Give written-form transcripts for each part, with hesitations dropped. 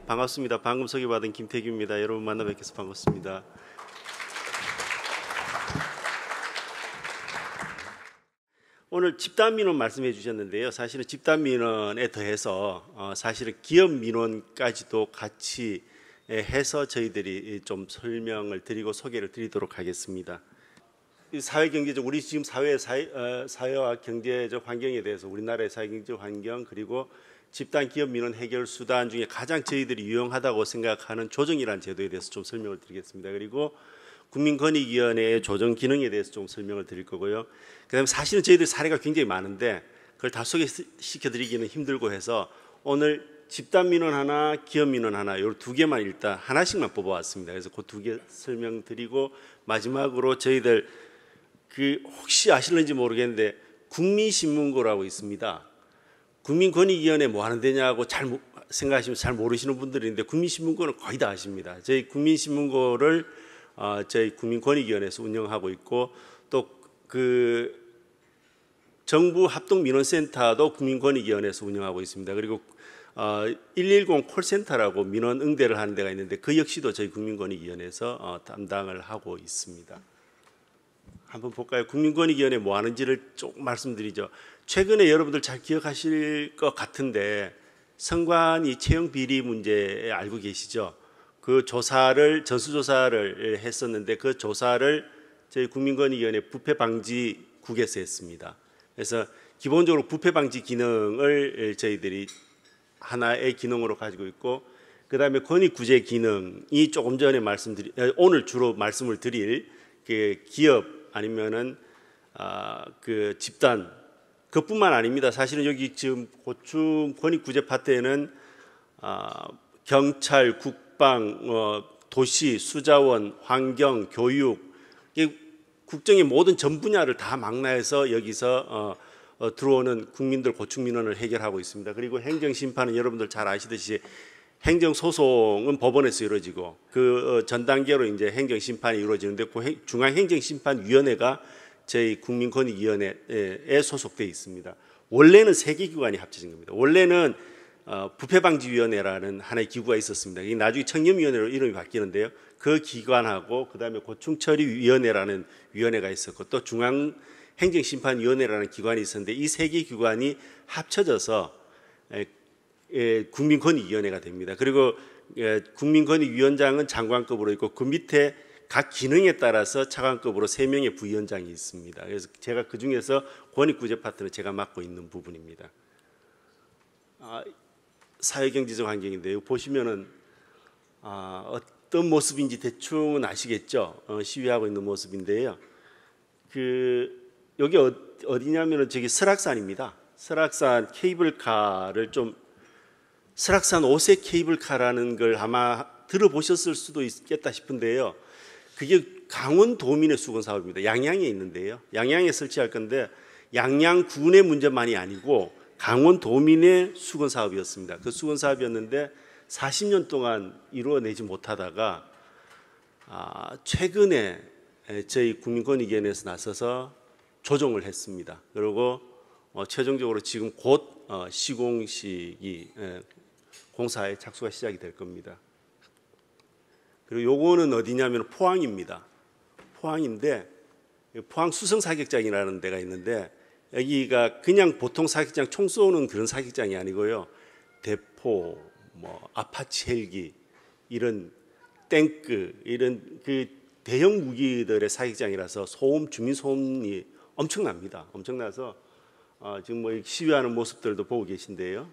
반갑습니다. 방금 소개받은 김태규입니다. 여러분 만나 뵙겠서 반갑습니다. 오늘 집단 민원 말씀해 주셨는데요. 사실은 집단 민원에 더해서 사실은 기업 민원까지도 같이 해서 저희들이 좀 설명을 드리고 소개를 드리도록 하겠습니다. 사회경제적 우리 지금 사회와 경제적 환경에 대해서 우리나라의 사회경제적 환경 그리고 집단 기업 민원 해결 수단 중에 가장 저희들이 유용하다고 생각하는 조정이라는 제도에 대해서 좀 설명을 드리겠습니다. 그리고 국민권익위원회의 조정 기능에 대해서 좀 설명을 드릴 거고요. 그다음에 사실은 저희들 사례가 굉장히 많은데 그걸 다 소개시켜드리기는 힘들고 해서 오늘 집단 민원 하나, 기업 민원 하나, 요 두 개만 일단 하나씩만 뽑아왔습니다. 그래서 그 두 개 설명드리고 마지막으로 저희들 혹시 아실는지 모르겠는데 국민신문고라고 있습니다. 국민권익위원회 뭐 하는 데냐고 생각하시면 잘 모르시는 분들이 있는데 국민신문고는 거의 다 아십니다. 저희 국민신문고를 저희 국민권익위원회에서 운영하고 있고 또 정부 합동민원센터도 국민권익위원회에서 운영하고 있습니다. 그리고 110 콜센터라고 민원 응대를 하는 데가 있는데 그 역시도 저희 국민권익위원회에서 담당을 하고 있습니다. 한번 볼까요? 국민권익위원회 뭐 하는지를 조금 말씀드리죠. 최근에 여러분들 잘 기억하실 것 같은데 선관위 채용 비리 문제 알고 계시죠? 그 전수조사를 했었는데 그 조사를 저희 국민권익위원회 부패방지국에서 했습니다. 그래서 기본적으로 부패방지 기능을 저희들이 하나의 기능으로 가지고 있고 그 다음에 권익구제 기능이 조금 전에 오늘 주로 말씀을 드릴 기업 아니면은 집단 그뿐만 아닙니다. 사실은 여기 지금 고충 권익구제 파트에는 경찰, 국방, 도시, 수자원, 환경, 교육 국정의 모든 전 분야를 다 망라해서 여기서 들어오는 국민들 고충 민원을 해결하고 있습니다. 그리고 행정심판은 여러분들 잘 아시듯이 행정소송은 법원에서 이루어지고 그 전 단계로 이제 행정심판이 이루어지는데 그 중앙행정심판위원회가 저희 국민권익위원회에 소속되어 있습니다. 원래는 세 개 기관이 합쳐진 겁니다. 원래는 부패방지위원회라는 하나의 기구가 있었습니다. 이게 나중에 청렴위원회로 이름이 바뀌는데요. 그 기관하고 그다음에 고충처리위원회라는 위원회가 있었고 또 중앙행정심판위원회라는 기관이 있었는데 이 세 개 기관이 합쳐져서 국민권익위원회가 됩니다. 그리고 국민권익위원장은 장관급으로 있고 그 밑에 각 기능에 따라서 차관급으로 3명의 부위원장이 있습니다. 그래서 제가 그 중에서 권익구제 파트는 제가 맡고 있는 부분입니다. 사회경제적 환경인데요. 보시면은 어떤 모습인지 대충은 아시겠죠? 시위하고 있는 모습인데요. 여기 어디냐면은 저기 설악산입니다. 설악산 케이블카를 설악산 5색 케이블카라는 걸 아마 들어보셨을 수도 있겠다 싶은데요. 그게 강원도민의 수건 사업입니다. 양양에 있는데요. 양양에 설치할 건데 양양군의 문제만이 아니고 강원도민의 수건 사업이었습니다. 그 수건 사업이었는데 40년 동안 이루어내지 못하다가 최근에 저희 국민권익위원회에서 나서서 조정을 했습니다. 그리고 최종적으로 지금 곧 시공식이 공사에 착수가 시작이 될 겁니다. 그리고 요거는 어디냐면 포항입니다. 포항인데 포항 수성 사격장이라는 데가 있는데 여기가 그냥 보통 사격장 총 쏘는 그런 사격장이 아니고요. 대포, 아파치 헬기 이런 탱크 이런 대형 무기들의 사격장이라서 주민 소음이 엄청납니다. 엄청나서 지금 시위하는 모습들도 보고 계신데요.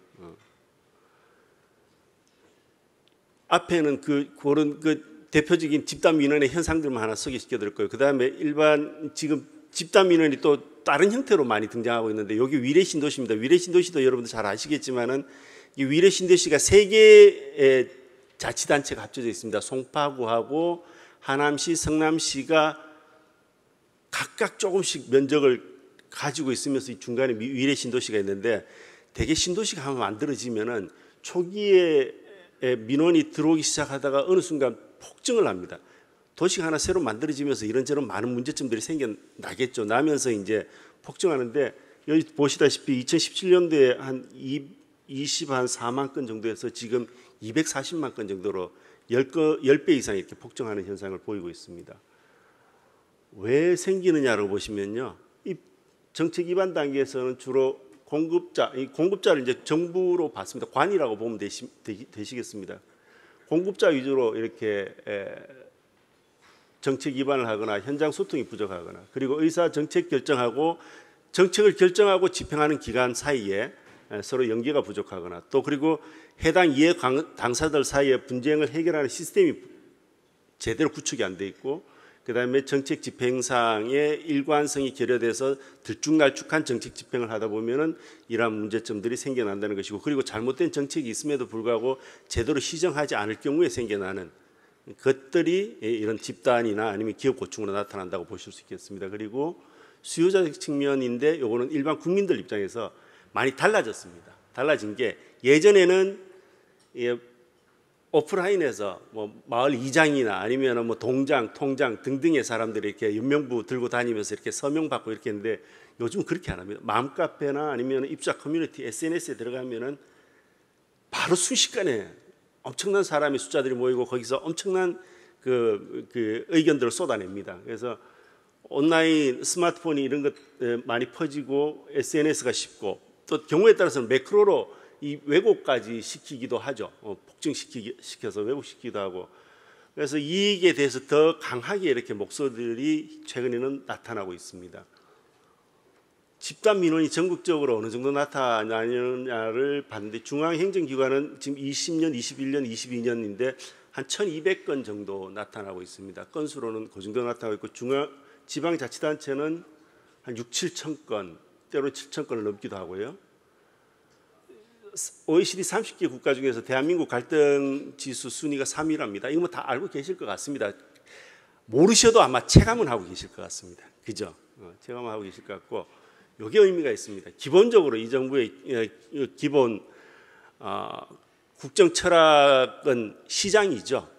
앞에는 그런 대표적인 집단 민원의 현상들만 하나 소개시켜 드릴 거예요. 그 다음에 지금 집단 민원이 또 다른 형태로 많이 등장하고 있는데 여기 위례신도시입니다. 위례신도시도 여러분들 잘 아시겠지만은 이 위례신도시가 3개의 자치단체가 합쳐져 있습니다. 송파구하고 하남시, 성남시가 각각 조금씩 면적을 가지고 있으면서 이 중간에 위례신도시가 있는데 대개 신도시가 한번 만들어지면은 초기에 민원이 들어오기 시작하다가 어느 순간 폭증을 합니다. 도시가 하나 새로 만들어지면서 이런저런 많은 문제점들이 생겨나겠죠. 나면서 이제 폭증하는데 여기 보시다시피 2017년도에 한 24만 건 정도에서 지금 240만 건 정도로 10배 이상 이렇게 폭증하는 현상을 보이고 있습니다. 왜 생기느냐고 보시면요, 이 정책 위반 단계에서는 주로 이 공급자를 이제 정부로 봤습니다. 관이라고 보면 되시겠습니다. 공급자 위주로 이렇게 정책 위반을 하거나 현장 소통이 부족하거나, 그리고 의사 정책을 결정하고 집행하는 기관 사이에 서로 연계가 부족하거나, 또 그리고 해당 이해 당사들 사이에 분쟁을 해결하는 시스템이 제대로 구축이 안 돼 있고, 그다음에 정책 집행상의 일관성이 결여돼서 들쭉날쭉한 정책 집행을 하다 보면은 이러한 문제점들이 생겨난다는 것이고, 그리고 잘못된 정책이 있음에도 불구하고 제대로 시정하지 않을 경우에 생겨나는 것들이 이런 집단이나 아니면 기업 고충으로 나타난다고 보실 수 있겠습니다. 그리고 수요자적 측면인데, 요거는 일반 국민들 입장에서 많이 달라졌습니다. 달라진 게, 예전에는 오프라인에서 뭐 마을 이장이나 아니면 뭐 동장, 통장 등등의 사람들이 이렇게 연명부 들고 다니면서 이렇게 서명 받고 이렇게 했는데, 요즘 그렇게 안 합니다. 맘카페나 아니면 입주자 커뮤니티 SNS에 들어가면은 바로 순식간에 엄청난 사람의 숫자들이 모이고 거기서 엄청난 그 의견들을 쏟아냅니다. 그래서 온라인 스마트폰이 이런 것 많이 퍼지고 SNS가 쉽고, 또 경우에 따라서는 매크로로 이 왜곡까지 시키기도 하죠. 폭증시켜서 왜곡시키기도 하고. 그래서 이익에 대해서 더 강하게 이렇게 목소리들이 최근에는 나타나고 있습니다. 집단 민원이 전국적으로 어느 정도 나타나느냐를 봤는데, 중앙행정기관은 지금 20년, 21년, 22년인데 한 1,200건 정도 나타나고 있습니다. 건수로는 그 정도 나타나고 있고, 지방자치단체는 한 6, 7천 건, 때로는 7천 건을 넘기도 하고요. OECD 30개 국가 중에서 대한민국 갈등 지수 순위가 3위랍니다. 이거 뭐 다 알고 계실 것 같습니다. 모르셔도 아마 체감은 하고 계실 것 같습니다. 그죠? 체감하고 계실 것 같고, 이게 의미가 있습니다. 기본적으로 이 정부의 기본 국정 철학은 시장이죠.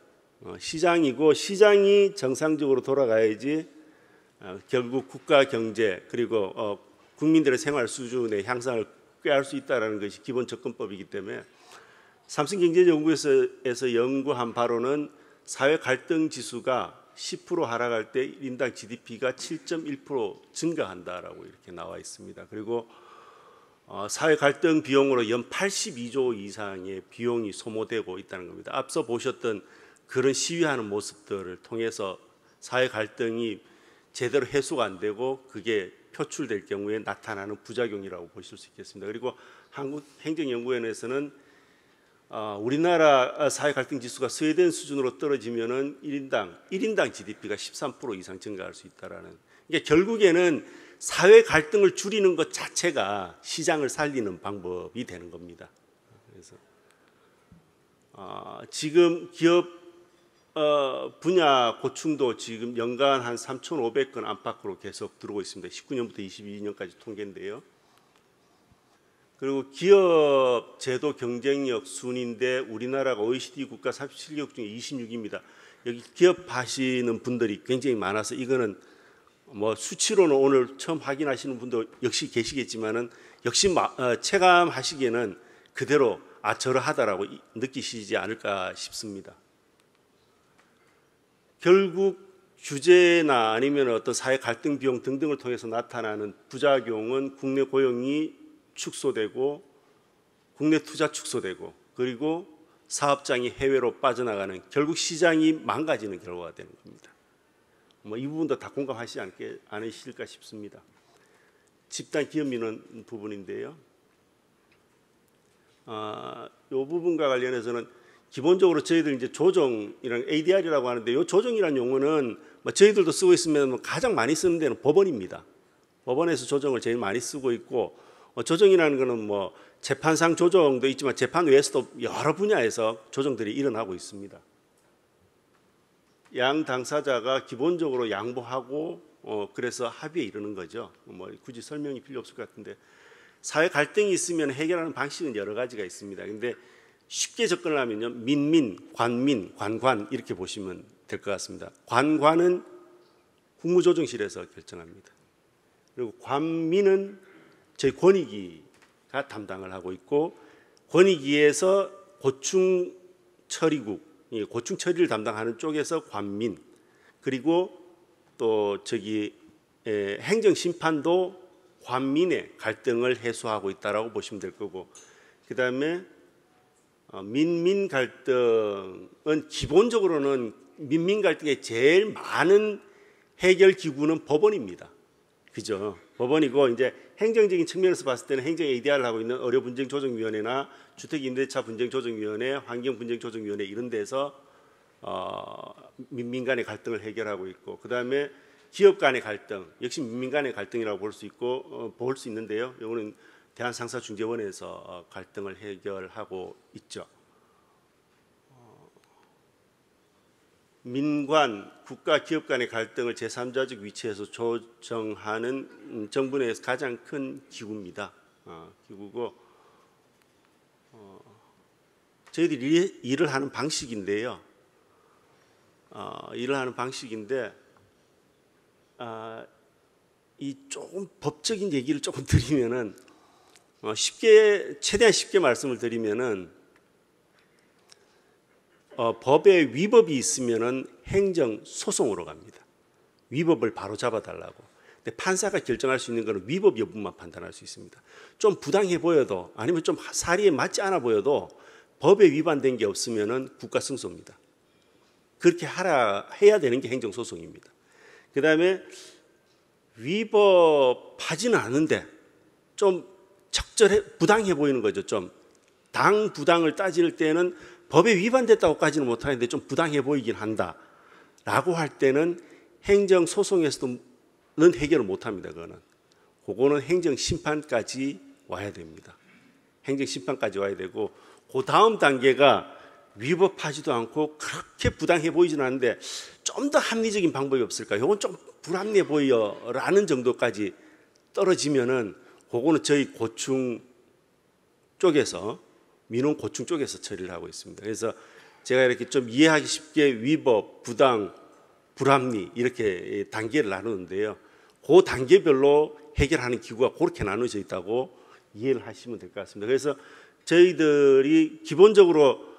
시장이고, 시장이 정상적으로 돌아가야지 결국 국가 경제 그리고 국민들의 생활 수준의 향상을 꾀할 수 있다는 것이 기본 접근법이기 때문에, 삼성경제연구소에서 연구한 바로는 사회 갈등 지수가 10% 하락할 때 1인당 GDP가 7.1% 증가한다라고 이렇게 나와 있습니다. 그리고 사회 갈등 비용으로 연 82조 이상의 비용이 소모되고 있다는 겁니다. 앞서 보셨던 그런 시위하는 모습들을 통해서 사회 갈등이 제대로 해소가 안 되고 그게 표출될 경우에 나타나는 부작용이라고 보실 수 있겠습니다. 그리고 한국행정연구원에서는 우리나라 사회 갈등 지수가 스웨덴 수준으로 떨어지면은 1인당 GDP가 13% 이상 증가할 수 있다라는. 그러니까 결국에는 사회 갈등을 줄이는 것 자체가 시장을 살리는 방법이 되는 겁니다. 그래서 지금 기업 분야 고충도 지금 연간 한 3,500건 안팎으로 계속 들어오고 있습니다. 19년부터 22년까지 통계인데요. 그리고 기업 제도 경쟁력 순인데 우리나라가 OECD 국가 37개국 중에 26입니다. 여기 기업 하시는 분들이 굉장히 많아서 이거는 뭐 수치로는 오늘 처음 확인하시는 분도 역시 계시겠지만은, 역시 체감하시기에는 그대로 저러하다라고 느끼시지 않을까 싶습니다. 결국 규제나 아니면 어떤 사회 갈등 비용 등등을 통해서 나타나는 부작용은 국내 고용이 축소되고 국내 투자 축소되고, 그리고 사업장이 해외로 빠져나가는, 결국 시장이 망가지는 결과가 되는 겁니다. 뭐 이 부분도 다 공감하시지 않으실까 싶습니다. 집단 기업 민원 부분인데요. 이 부분과 관련해서는 기본적으로 저희들 이제 조정이랑 ADR이라고 하는데, 이 조정이라는 용어는 뭐 저희들도 쓰고 있으면 가장 많이 쓰는 데는 법원입니다. 법원에서 조정을 제일 많이 쓰고 있고, 조정이라는 것은 뭐 재판상 조정도 있지만 재판 외에서도 여러 분야에서 조정들이 일어나고 있습니다. 양 당사자가 기본적으로 양보하고 그래서 합의에 이르는 거죠. 뭐 굳이 설명이 필요 없을 것 같은데, 사회 갈등이 있으면 해결하는 방식은 여러 가지가 있습니다. 근데 쉽게 접근을 하면요, 민민, 관민, 관관 이렇게 보시면 될 것 같습니다. 관관은 국무조정실에서 결정합니다. 그리고 관민은 저희 권익위가 담당을 하고 있고, 권익위에서 고충 처리국, 고충 처리를 담당하는 쪽에서 관민, 그리고 또 행정 심판도 관민의 갈등을 해소하고 있다라고 보시면 될 거고, 그 다음에 민민 갈등은 기본적으로는 민민 갈등의 제일 많은 해결 기구는 법원입니다. 그죠? 법원이고, 이제 행정적인 측면에서 봤을 때는 행정 ADR을 하고 있는 의료분쟁조정위원회나 주택임대차분쟁조정위원회, 환경분쟁조정위원회 이런 데서 민민 간의 갈등을 해결하고 있고, 그 다음에 기업 간의 갈등 역시 민민 간의 갈등이라고 볼 수 있고 볼 수 있는데요. 이거는 대한상사중재원에서 갈등을 해결하고 있죠. 민관, 국가, 기업 간의 갈등을 제3자적 위치에서 조정하는 정부 내에서 가장 큰 기구입니다. 기구고, 저희들이 일을 하는 방식인데요. 이 조금 법적인 얘기를 조금 드리면은 최대한 쉽게 말씀을 드리면은 법에 위법이 있으면은 행정 소송으로 갑니다. 위법을 바로 잡아달라고. 근데 판사가 결정할 수 있는 것은 위법 여부만 판단할 수 있습니다. 좀 부당해 보여도 아니면 좀 사리에 맞지 않아 보여도 법에 위반된 게 없으면은 국가 승소입니다. 그렇게 해야 되는 게 행정 소송입니다. 그 다음에 위법하지는 않은데 좀 부당해 보이는 거죠. 좀 부당을 따질 때는 법에 위반됐다고까지는 못하는데 좀 부당해 보이긴 한다라고 할 때는 행정 소송에서는 해결을 못합니다. 그거는 행정 심판까지 와야 됩니다. 행정 심판까지 와야 되고, 그 다음 단계가 위법하지도 않고 그렇게 부당해 보이지는 않는데 좀 더 합리적인 방법이 없을까? 이건 좀 불합리해 보여라는 정도까지 떨어지면은 그거는 저희 고충 쪽에서 민원 고충 쪽에서 처리를 하고 있습니다. 그래서 제가 이렇게 좀 이해하기 쉽게 위법, 부당, 불합리 이렇게 단계를 나누는데요. 그 단계별로 해결하는 기구가 그렇게 나눠져 있다고 이해를 하시면 될 것 같습니다. 그래서 저희들이 기본적으로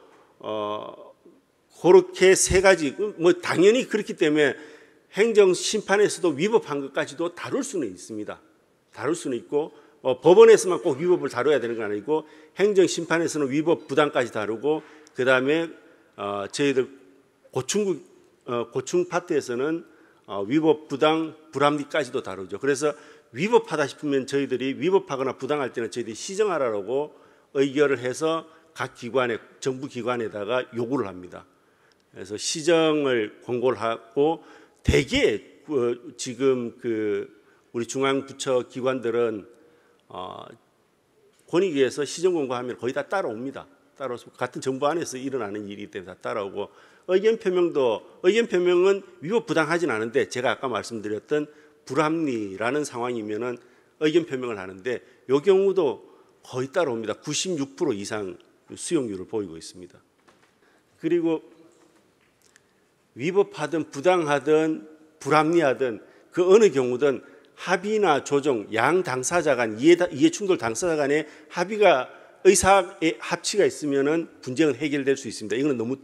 그렇게 세 가지, 당연히 그렇기 때문에 행정 심판에서도 위법한 것까지도 다룰 수는 있습니다. 다룰 수는 있고, 법원에서만 꼭 위법을 다뤄야 되는 건 아니고 행정 심판에서는 위법 부당까지 다루고, 그 다음에 저희들 고충 파트에서는 위법 부당 불합리까지도 다루죠. 그래서 위법하다 싶으면 저희들이 위법하거나 부당할 때는 저희들이 시정하라고 의결을 해서 각 기관에, 정부 기관에다가 요구를 합니다. 그래서 시정을 권고를 하고, 대개 지금 우리 중앙부처 기관들은 권익위에서 시정 권고하면 거의 다 따라옵니다. 따라서 같은 정부 안에서 일어나는 일이기 때문에 다 따라오고, 의견 표명은 위법 부당하진 않은데 제가 아까 말씀드렸던 불합리라는 상황이면은 의견 표명을 하는데, 이 경우도 거의 따라옵니다. 96% 이상 수용률을 보이고 있습니다. 그리고 위법하든 부당하든 불합리하든 그 어느 경우든 합의나 조정, 양 당사자 간, 이해 충돌 당사자 간의 의사의 합치가 있으면은 분쟁은 해결될 수 있습니다. 이거는 너무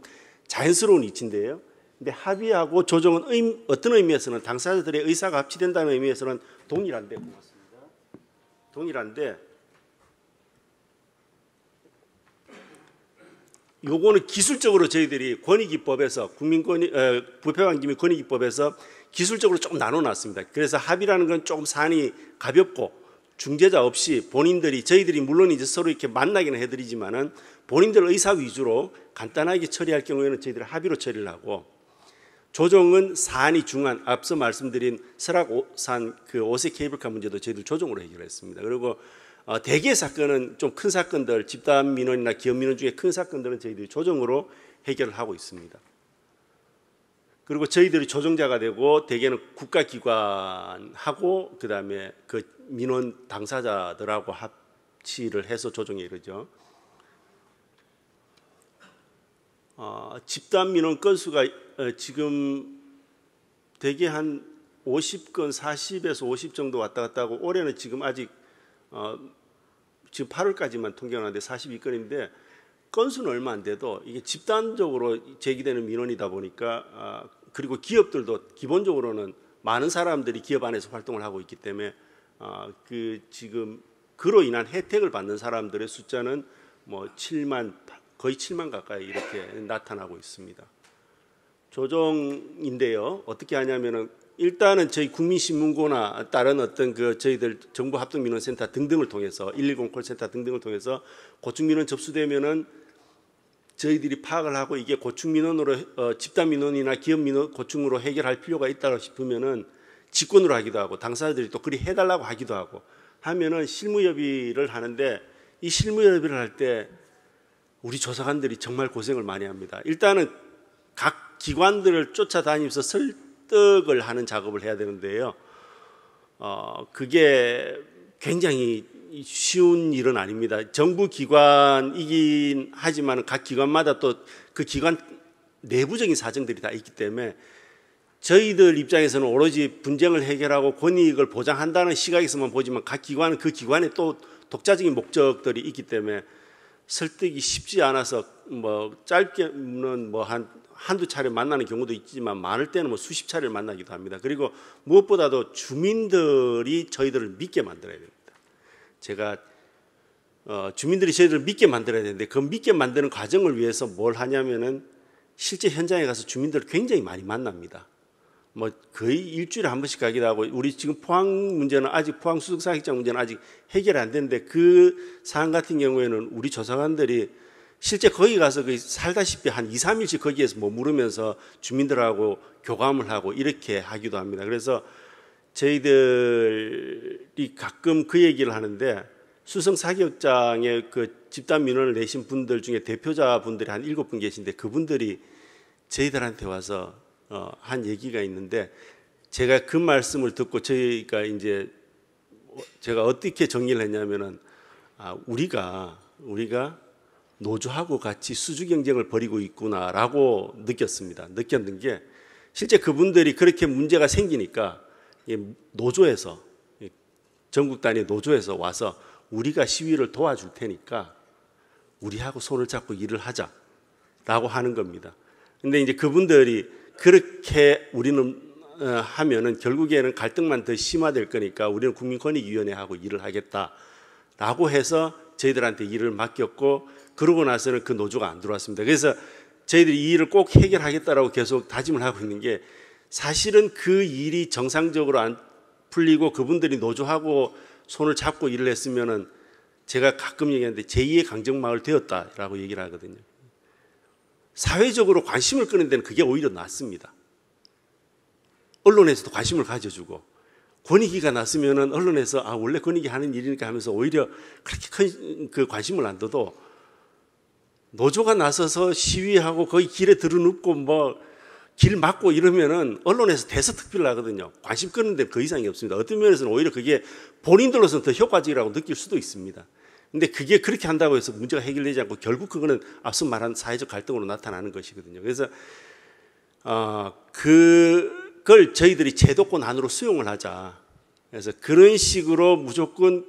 자연스러운 이치인데요. 근데 합의하고 조정은 어떤 의미에서는 당사자들의 의사가 합치된다는 의미에서는 동일한데, 요거는 기술적으로 저희들이 권익위법에서 부패방지 권익위법에서 기술적으로 조금 나눠놨습니다. 그래서 합의라는 건 조금 산이 가볍고 중재자 없이 저희들이 물론 이제 서로 이렇게 만나기는 해드리지만은 본인들 의사 위주로 간단하게 처리할 경우에는 저희들이 합의로 처리를 하고, 조정은 산이 중한, 앞서 말씀드린 설악산 오세 케이블카 문제도 저희들 조정으로 해결했습니다. 그리고 대개 사건은 좀 큰 사건들, 집단 민원이나 기업 민원 중에 큰 사건들은 저희들이 조정으로 해결을 하고 있습니다. 그리고 저희들이 조정자가 되고 대개는 국가기관하고 그 다음에 그 민원 당사자들하고 합치를 해서 조정에 이르죠. 집단 민원 건수가 지금 대개 한 50건, 40에서 50 정도 왔다 갔다 하고, 올해는 지금 아직 지금 8월까지만 통계가 나는데 42건인데 건수는 얼마 안 돼도 이게 집단적으로 제기되는 민원이다 보니까 그리고 기업들도 기본적으로는 많은 사람들이 기업 안에서 활동을 하고 있기 때문에 그 지금 그로 인한 혜택을 받는 사람들의 숫자는 뭐 7만 거의 7만 가까이 이렇게 나타나고 있습니다. 조정인데요. 어떻게 하냐면은 일단은 저희 국민신문고나 다른 어떤 그 저희들 정부합동민원센터 등등을 통해서 110 콜센터 등등을 통해서 고충민원 접수되면은 저희들이 파악을 하고 이게 고충민원으로 집단민원이나 기업민원 고충으로 해결할 필요가 있다고 싶으면은 직권으로 하기도 하고 당사자들이 또 그리 해달라고 하기도 하고 하면은 실무협의를 하는데 이 실무협의를 할 때 우리 조사관들이 정말 고생을 많이 합니다. 일단은 각 기관들을 쫓아다니면서 설득을 하는 작업을 해야 되는데요. 그게 굉장히 쉬운 일은 아닙니다. 정부 기관이긴 하지만 각 기관마다 또 그 기관 내부적인 사정들이 다 있기 때문에 저희들 입장에서는 오로지 분쟁을 해결하고 권익을 보장한다는 시각에서만 보지만 각 기관은 그 기관의 또 독자적인 목적들이 있기 때문에 설득이 쉽지 않아서 뭐 짧게는 뭐 한두 차례 만나는 경우도 있지만 많을 때는 뭐 수십 차례를 만나기도 합니다. 그리고 무엇보다도 주민들이 저희들을 믿게 만들어야 됩니다. 제가 주민들이 저희들을 믿게 만들어야 되는데 그 믿게 만드는 과정을 위해서 뭘 하냐면은 실제 현장에 가서 주민들을 굉장히 많이 만납니다. 뭐 거의 일주일에 한 번씩 가기도 하고 우리 지금 포항 문제는 아직 포항 수석사격장 문제는 아직 해결이 안 됐는데 그 사안 같은 경우에는 우리 조사관들이 실제 거기 가서 살다시피 한 2, 3일씩 거기에서 머무르면서 주민들하고 교감을 하고 이렇게 하기도 합니다. 그래서 저희들이 가끔 그 얘기를 하는데 수성사격장에 그 집단 민원을 내신 분들 중에 대표자분들이 한 7분 계신데 그분들이 저희들한테 와서 한 얘기가 있는데 제가 그 말씀을 듣고 저희가 이제 제가 어떻게 정리를 했냐면은 우리가 노조하고 같이 수주 경쟁을 벌이고 있구나라고 느꼈습니다. 느꼈는 게 실제 그분들이 그렇게 문제가 생기니까 노조에서 전국 단위 노조에서 와서 우리가 시위를 도와줄 테니까 우리하고 손을 잡고 일을 하자라고 하는 겁니다. 근데 이제 그분들이 그렇게 우리는 하면은 결국에는 갈등만 더 심화될 거니까 우리는 국민권익위원회하고 일을 하겠다라고 해서 저희들한테 일을 맡겼고 그러고 나서는 그 노조가 안 들어왔습니다. 그래서 저희들이 이 일을 꼭 해결하겠다라고 계속 다짐을 하고 있는 게 사실은 그 일이 정상적으로 안 풀리고 그분들이 노조하고 손을 잡고 일을 했으면은 제가 가끔 얘기하는데 제2의 강정마을 되었다라고 얘기를 하거든요. 사회적으로 관심을 끄는 데는 그게 오히려 낫습니다. 언론에서도 관심을 가져주고 권익위가 났으면은 언론에서 원래 권익위 하는 일이니까 하면서 오히려 그렇게 큰 그 관심을 안 둬도 노조가 나서서 시위하고 거기 길에 들어눕고 뭐 길 막고 이러면은 언론에서 대서특필을 하거든요. 관심 끄는 데 그 이상이 없습니다. 어떤 면에서는 오히려 그게 본인들로서는 더 효과적이라고 느낄 수도 있습니다. 근데 그게 그렇게 한다고 해서 문제가 해결되지 않고 결국 그거는 앞서 말한 사회적 갈등으로 나타나는 것이거든요. 그래서 그걸 저희들이 제도권 안으로 수용을 하자. 그래서 그런 식으로 무조건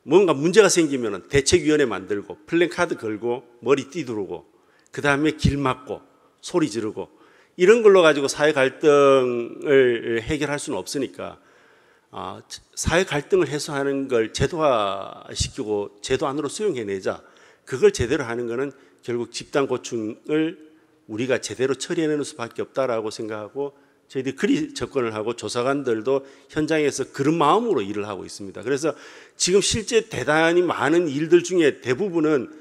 뭔가 문제가 생기면 대책위원회 만들고 플랜카드 걸고 머리 띠두르고 그 다음에 길 막고 소리 지르고 이런 걸로 가지고 사회 갈등을 해결할 수는 없으니까 사회 갈등을 해소하는 걸 제도화시키고 제도 안으로 수용해내자. 그걸 제대로 하는 거는 결국 집단 고충을 우리가 제대로 처리해내는 수밖에 없다라고 생각하고 저희들이 그리 접근을 하고 조사관들도 현장에서 그런 마음으로 일을 하고 있습니다. 그래서 지금 실제 대단히 많은 일들 중에 대부분은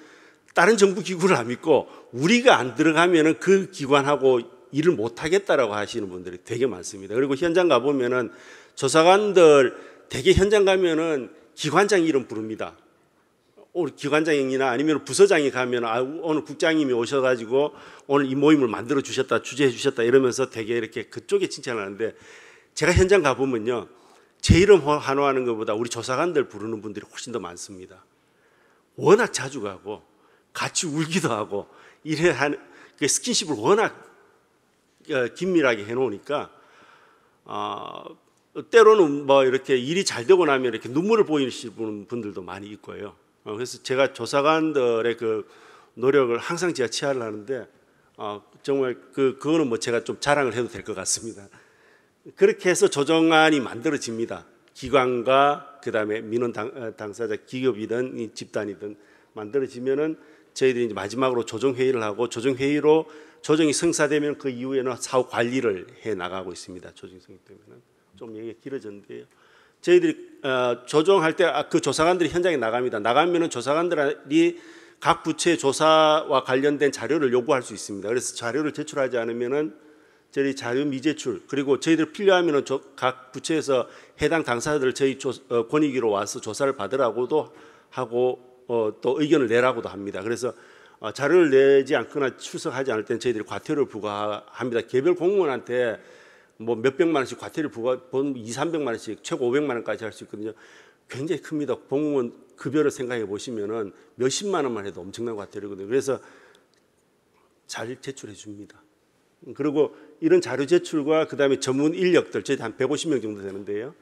다른 정부 기구를 안 믿고 우리가 안 들어가면은 그 기관하고 일을 못 하겠다라고 하시는 분들이 되게 많습니다. 그리고 현장 가보면은 조사관들 대개 현장 가면은 기관장 이름 부릅니다. 오늘 기관장이나 아니면 부서장이 가면 오늘 국장님이 오셔가지고 오늘 이 모임을 만들어 주셨다, 주재해 주셨다 이러면서 되게 이렇게 그쪽에 칭찬을 하는데 제가 현장 가보면요. 제 이름 환호하는 것보다 우리 조사관들 부르는 분들이 훨씬 더 많습니다. 워낙 자주 가고 같이 울기도 하고 이래 하는 스킨십을 워낙 긴밀하게 해놓으니까 때로는 뭐 이렇게 일이 잘 되고 나면 이렇게 눈물을 보이시는 분들도 많이 있고요. 그래서 제가 조사관들의 그 노력을 항상 제가 취하를 하는데 정말 그거는 뭐 제가 좀 자랑을 해도 될 것 같습니다. 그렇게 해서 조정안이 만들어집니다. 기관과 그다음에 민원 당사자 기업이든 집단이든 만들어지면은 저희들이 이제 마지막으로 조정 회의를 하고 조정 회의로 조정이 성사되면 그 이후에는 사후 관리를 해 나가고 있습니다. 조정이 성립되면은 좀 얘기가 길어졌는데요. 저희들이 조정할 때 그 조사관들이 현장에 나갑니다. 나가면은 조사관들이 각 부처의 조사와 관련된 자료를 요구할 수 있습니다. 그래서 자료를 제출하지 않으면은 저희 자료 미제출, 그리고 저희들 필요하면은 각 부처에서 해당 당사자들 저희 권익위로 와서 조사를 받으라고도 하고 또 의견을 내라고도 합니다. 그래서 자료를 내지 않거나 출석하지 않을 때는 저희들이 과태료를 부과합니다. 개별 공무원한테 뭐 몇백만 원씩 과태료 부과, 2, 300만 원씩 최고 500만 원까지 할 수 있거든요. 굉장히 큽니다. 공무원 급여를 생각해 보시면은 몇십만 원만 해도 엄청난 과태료거든요. 그래서 잘 제출해 줍니다. 그리고 이런 자료 제출과 그다음에 전문 인력들, 저희 한 150명 정도 되는데요.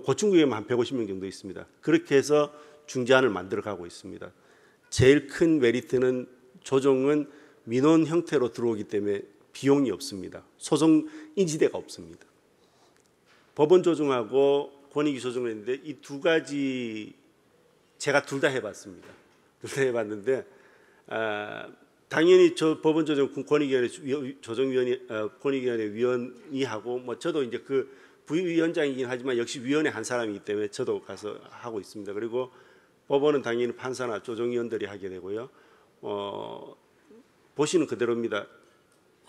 고충구에만 한 150명 정도 있습니다. 그렇게 해서 중재안을 만들어 가고 있습니다. 제일 큰 메리트는 조정은 민원 형태로 들어오기 때문에 비용이 없습니다. 소송 인지대가 없습니다. 법원 조정하고 권익위 조정을 했는데 이 두 가지 제가 둘 다 해봤습니다. 둘 다 해봤는데 당연히 저 법원 조정 권익위원회 조정위원회 권익위원회 위원이 하고 뭐 저도 이제 그 부위원장이긴 하지만 역시 위원회 한 사람이기 때문에 저도 가서 하고 있습니다. 그리고 법원은 당연히 판사나 조정위원들이 하게 되고요. 보시는 그대로입니다.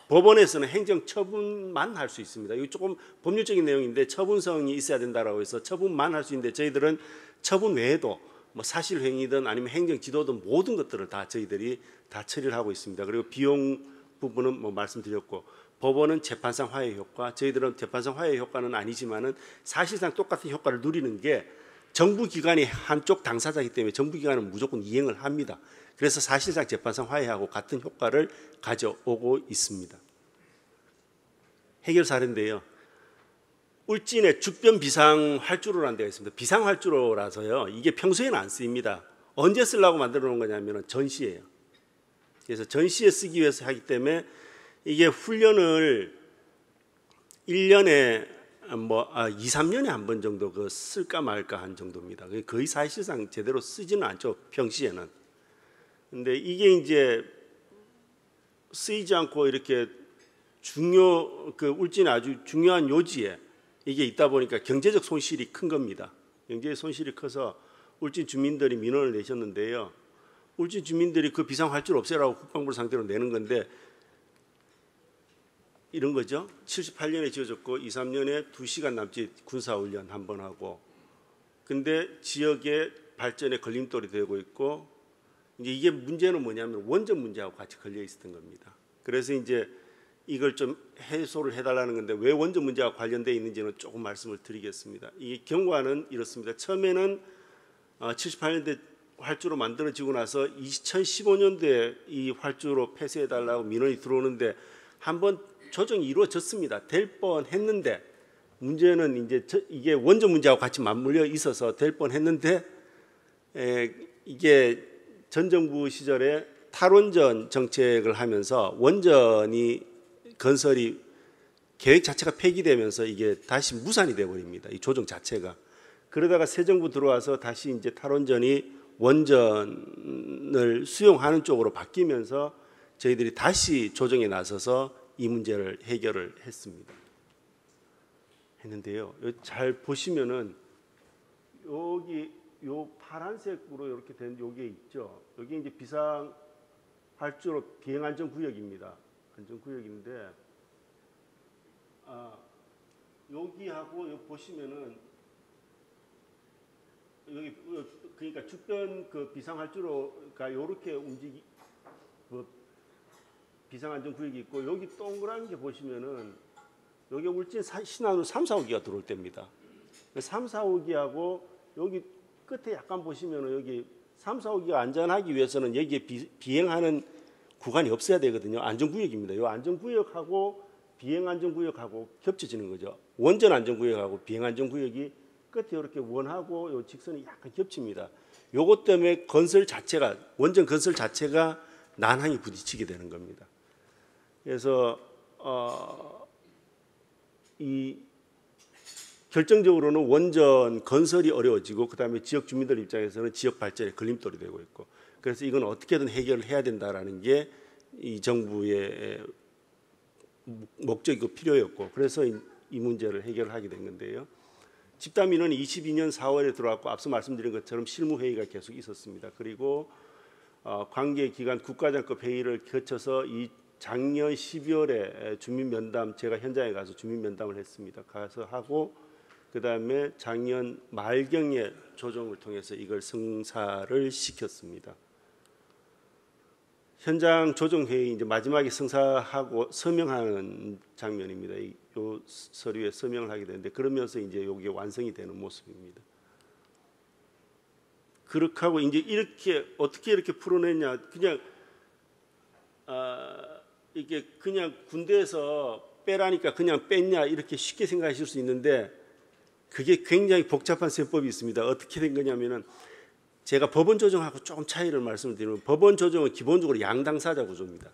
법원에서는 행정 처분만 할 수 있습니다. 이거 조금 법률적인 내용인데 처분성이 있어야 된다라고 해서 처분만 할 수 있는데 저희들은 처분 외에도 뭐 사실행위든 아니면 행정지도든 모든 것들을 다 저희들이 다 처리를 하고 있습니다. 그리고 비용 부분은 뭐 말씀드렸고 법원은 재판상 화해 효과, 저희들은 재판상 화해 효과는 아니지만은 사실상 똑같은 효과를 누리는 게 정부기관이 한쪽 당사자이기 때문에 정부기관은 무조건 이행을 합니다. 그래서 사실상 재판상 화해하고 같은 효과를 가져오고 있습니다. 해결 사례인데요. 울진에 죽변 비상 활주로라는 데가 있습니다. 비상 활주로라서요. 이게 평소에는 안 쓰입니다. 언제 쓰려고 만들어 놓은 거냐면 전시예요. 그래서 전시에 쓰기 위해서 하기 때문에 이게 훈련을 1년에 뭐 2, 3년에 한 번 정도 쓸까 말까 한 정도입니다. 거의 사실상 제대로 쓰지는 않죠. 평시에는. 근데 이게 이제 쓰이지 않고 이렇게 울진의 아주 중요한 요지에 이게 있다 보니까 경제적 손실이 큰 겁니다. 경제적 손실이 커서 울진 주민들이 민원을 내셨는데요. 울진 주민들이 그 비상활주를 없애라고 국방부를 상대로 내는 건데 이런 거죠. 78년에 지어졌고 2, 3년에 2시간 남짓 군사훈련 한 번 하고 근데 지역의 발전에 걸림돌이 되고 있고 이제 이게 문제는 뭐냐면 원전 문제하고 같이 걸려 있었던 겁니다. 그래서 이제 이걸 좀 해소를 해달라는 건데 왜 원전 문제와 관련되어 있는지는 조금 말씀을 드리겠습니다. 이 경과는 이렇습니다. 처음에는 78년대 활주로 만들어지고 나서 2015년도에 이 활주로 폐쇄해달라고 민원이 들어오는데 한번 조정이 이루어졌습니다. 될 뻔했는데 문제는 이제 이게 원전 문제하고 같이 맞물려 있어서 될 뻔했는데 이게 전 정부 시절에 탈원전 정책을 하면서 원전이 건설이 계획 자체가 폐기되면서 이게 다시 무산이 되어버립니다. 이 조정 자체가. 그러다가 새 정부 들어와서 다시 이제 탈원전이 원전을 수용하는 쪽으로 바뀌면서 저희들이 다시 조정에 나서서 이 문제를 해결을 했는데요. 잘 보시면은 여기 요 파란색으로 이렇게 된 요게 있죠. 여기 이제 비상 활주로 비행 안전 구역입니다. 안전 구역인데 여기하고 여기 보시면은 여기 그러니까 주변 그 비상 활주로가 이렇게 비상 안전 구역이 있고 여기 동그란 게 보시면은 여기 울진 신안으로 3, 4, 5기가 들어올 때입니다. 3, 4, 5기하고 여기 끝에 약간 보시면은 여기 3, 4, 5기가 안전하기 위해서는 여기에 비행하는 구간이 없어야 되거든요. 안전구역입니다. 이 안전구역하고 비행안전구역하고 겹쳐지는 거죠. 원전 안전구역하고 비행안전구역이 끝에 이렇게 원하고 요 직선이 약간 겹칩니다. 요것 때문에 건설 자체가 원전 건설 자체가 난항이 부딪히게 되는 겁니다. 그래서 이 결정적으로는 원전 건설이 어려워지고 그다음에 지역 주민들 입장에서는 지역 발전에 걸림돌이 되고 있고 그래서 이건 어떻게든 해결을 해야 된다라는 게 이 정부의 목적이고 필요였고 그래서 이 문제를 해결하게 된 건데요. 집단민원이 22년 4월에 들어왔고 앞서 말씀드린 것처럼 실무회의가 계속 있었습니다. 그리고 관계기관 국가장급 회의를 거쳐서 이 작년 12월에 주민면담 제가 현장에 가서 주민면담을 했습니다. 가서 하고 그다음에 작년 말경에 조정을 통해서 이걸 성사를 시켰습니다. 현장 조정회의 이제 마지막에 성사하고 서명하는 장면입니다. 이 서류에 서명을 하게 되는데 그러면서 이제 이게 완성이 되는 모습입니다. 그렇게 하고 이제 이렇게 어떻게 이렇게 풀어냈냐? 그냥 이게 그냥 군대에서 빼라니까 그냥 뺐냐 이렇게 쉽게 생각하실 수 있는데 그게 굉장히 복잡한 셈법이 있습니다. 어떻게 된 거냐면은 제가 법원 조정하고 조금 차이를 말씀을 드리면 법원 조정은 기본적으로 양당사자 구조입니다.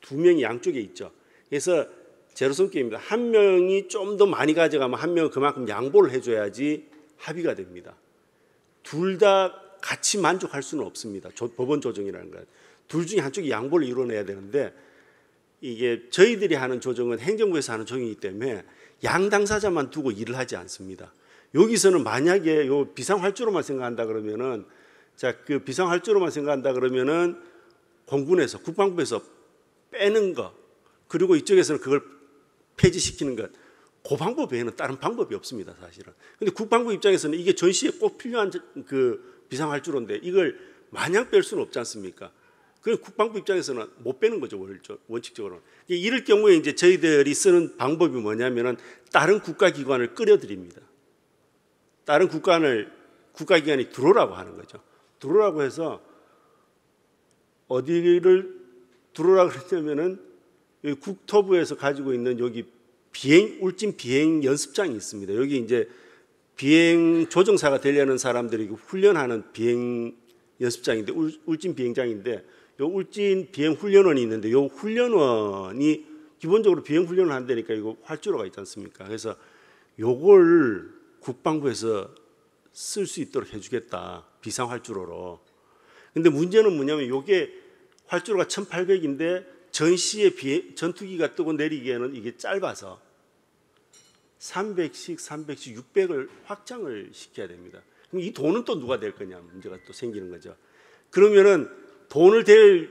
두 명이 양쪽에 있죠. 그래서 제로섬 게임입니다. 한 명이 좀 더 많이 가져가면 한 명은 그만큼 양보를 해줘야지 합의가 됩니다. 둘 다 같이 만족할 수는 없습니다. 법원 조정이라는 건. 둘 중에 한쪽이 양보를 이뤄내야 되는데 이게 저희들이 하는 조정은 행정부에서 하는 조정이기 때문에 양당사자만 두고 일을 하지 않습니다. 여기서는 만약에 요 비상활주로만 생각한다 그러면은 그 비상활주로만 생각한다 그러면은 공군에서 국방부에서 빼는 거 그리고 이쪽에서는 그걸 폐지시키는 것 그 방법 외에는 다른 방법이 없습니다, 사실은. 근데 국방부 입장에서는 이게 전시에 꼭 필요한 그 비상활주로인데 이걸 마냥 뺄 수는 없지 않습니까? 그 국방부 입장에서는 못 빼는 거죠, 원칙적으로. 이럴 경우에 이제 저희들이 쓰는 방법이 뭐냐면은 다른 국가기관을 끌어들입니다. 다른 국가기관이 들어오라고 하는 거죠. 들어오라고 해서 어디를 들어오라고 그랬냐면은 여기 국토부에서 가지고 있는 여기 울진 비행 연습장이 있습니다. 여기 이제 비행 조종사가 되려는 사람들이 훈련하는 비행 연습장인데 울진 비행장인데 요 울진 비행 훈련원이 있는데 요 훈련원이 기본적으로 비행 훈련을 한다니까 이거 활주로가 있지 않습니까? 그래서 요걸 국방부에서 쓸 수 있도록 해주겠다. 비상 활주로로. 근데 문제는 뭐냐면 요게 활주로가 1800인데 전시에 전투기가 뜨고 내리기에는 이게 짧아서 300씩 600을 확장을 시켜야 됩니다. 그럼 이 돈은 또 누가 될 거냐 문제가 또 생기는 거죠. 그러면은 돈을 댈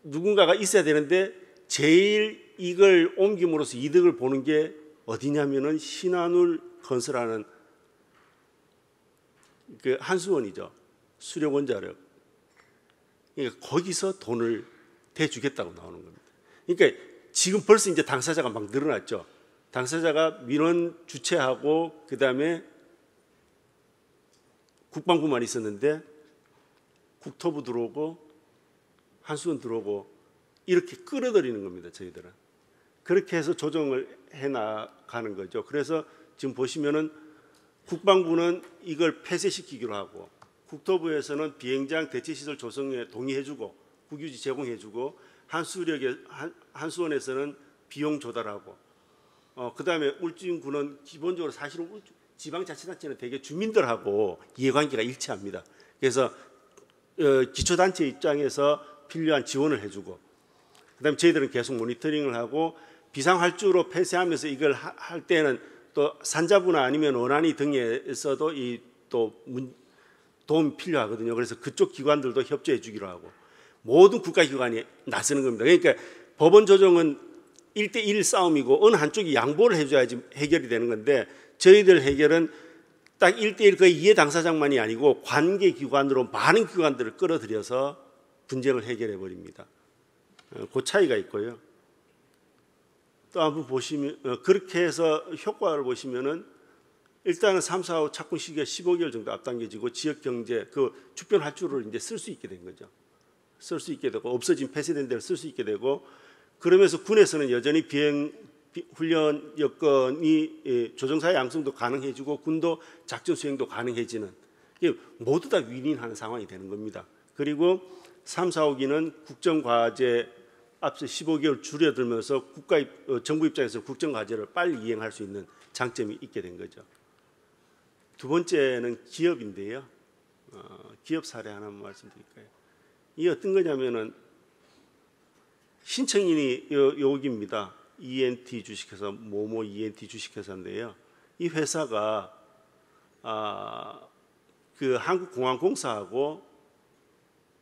누군가가 있어야 되는데 제일 이걸 옮김으로써 이득을 보는 게 어디냐면은 신한울 건설하는 그 한수원이죠. 수력원자력. 그러니까 거기서 돈을 대주겠다고 나오는 겁니다. 그러니까 지금 벌써 이제 당사자가 막 늘어났죠. 당사자가 민원 주최하고 그 다음에 국방부만 있었는데 국토부 들어오고 한수원 들어오고 이렇게 끌어들이는 겁니다. 저희들은. 그렇게 해서 조정을 해나가는 거죠. 그래서 지금 보시면은 국방부는 이걸 폐쇄시키기로 하고 국토부에서는 비행장 대체시설 조성에 동의해주고 국유지 제공해주고 한수원에서는 비용 조달하고 그다음에 울진군은 기본적으로 사실은 지방자치단체는 대개 주민들하고 이해관계가 일치합니다. 그래서 기초단체 입장에서 필요한 지원을 해주고 그다음에 저희들은 계속 모니터링을 하고 비상활주로 폐쇄하면서 이걸 할 때는 또 산자부나 아니면 원안위 등에서도 도움이 필요하거든요. 그래서 그쪽 기관들도 협조해 주기로 하고 모든 국가기관이 나서는 겁니다. 그러니까 법원 조정은 1대1 싸움이고 어느 한쪽이 양보를 해줘야지 해결이 되는 건데 저희들 해결은 딱 1대1 거의 이해 당사자만이 아니고 관계기관으로 많은 기관들을 끌어들여서 분쟁을 해결해 버립니다. 그 차이가 있고요. 또 한번 보시면 그렇게 해서 효과를 보시면은 일단은 3, 4, 5 착공 시기가 15개월 정도 앞당겨지고 지역 경제 그 주변 활주로를 이제 쓸 수 있게 된 거죠. 쓸 수 있게 되고 없어진 폐쇄된 데를 쓸 수 있게 되고 그러면서 군에서는 여전히 훈련 여건이 조종사 양성도 가능해지고 군도 작전 수행도 가능해지는, 이게 모두 다 윈윈하는 상황이 되는 겁니다. 그리고 3, 4호기는 국정과제 앞서 15개월 줄여들면서 정부 입장에서 국정과제를 빨리 이행할 수 있는 장점이 있게 된 거죠. 두 번째는 기업인데요. 기업 사례 하나 말씀드릴까요? 이게 어떤 거냐면은 신청인이 여기입니다. ENT 주식회사 모모 ENT 주식회사인데요. 이 회사가 그 한국공항공사하고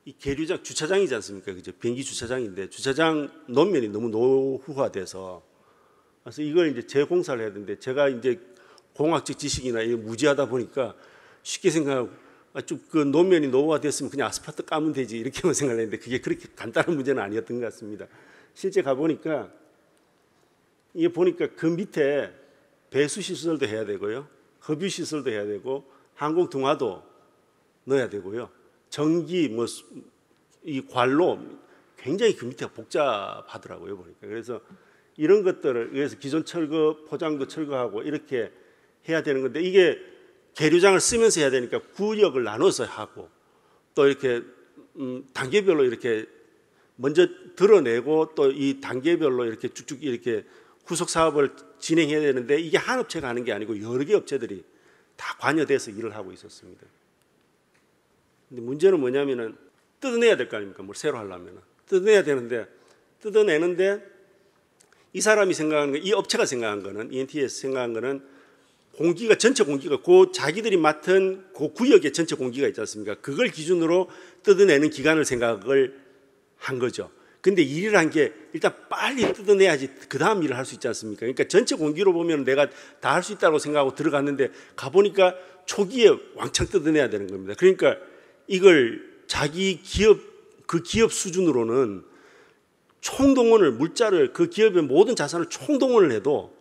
이 계류장 주차장이지 않습니까? 그죠? 비행기 주차장인데 주차장 노면이 너무 노후화돼서, 그래서 이걸 이제 재공사를 해야 되는데 제가 이제 공학적 지식이나 이게 무지하다 보니까 쉽게 생각하고 좀 그 노면이 노후화됐으면 그냥 아스팔트 까면 되지 이렇게만 생각했는데 그게 그렇게 간단한 문제는 아니었던 것 같습니다. 실제 가보니까 이게 보니까 그 밑에 배수 시설도 해야 되고요, 급유 시설도 해야 되고, 항공 등화도 넣어야 되고요, 전기 뭐 이 관로 굉장히 그 밑에가 복잡하더라고요 보니까. 그래서 이런 것들을 위해서 기존 철거 포장도 철거하고 이렇게 해야 되는 건데, 이게 계류장을 쓰면서 해야 되니까 구역을 나눠서 하고 또 이렇게 단계별로 이렇게 먼저 드러내고 또 이 단계별로 이렇게 쭉쭉 이렇게 후속 사업을 진행해야 되는데, 이게 한 업체가 하는 게 아니고 여러 개 업체들이 다 관여돼서 일을 하고 있었습니다. 근데 문제는 뭐냐면은 뜯어내야 될 거 아닙니까? 뭘 새로 하려면 뜯어내야 되는데, 뜯어내는데 이 사람이 생각하는 거, 이 업체가 생각한 거는, ENT에서 생각한 거는 공기가, 전체 공기가 그 자기들이 맡은 그 구역의 전체 공기가 있지 않습니까? 그걸 기준으로 뜯어내는 기간을 생각을 한 거죠. 근데 일을 한 게 일단 빨리 뜯어내야지 그 다음 일을 할 수 있지 않습니까? 그러니까 전체 공기로 보면 내가 다 할 수 있다고 생각하고 들어갔는데 가보니까 초기에 왕창 뜯어내야 되는 겁니다. 그러니까 이걸 자기 기업, 그 기업 수준으로는 총동원을, 물자를, 그 기업의 모든 자산을 총동원을 해도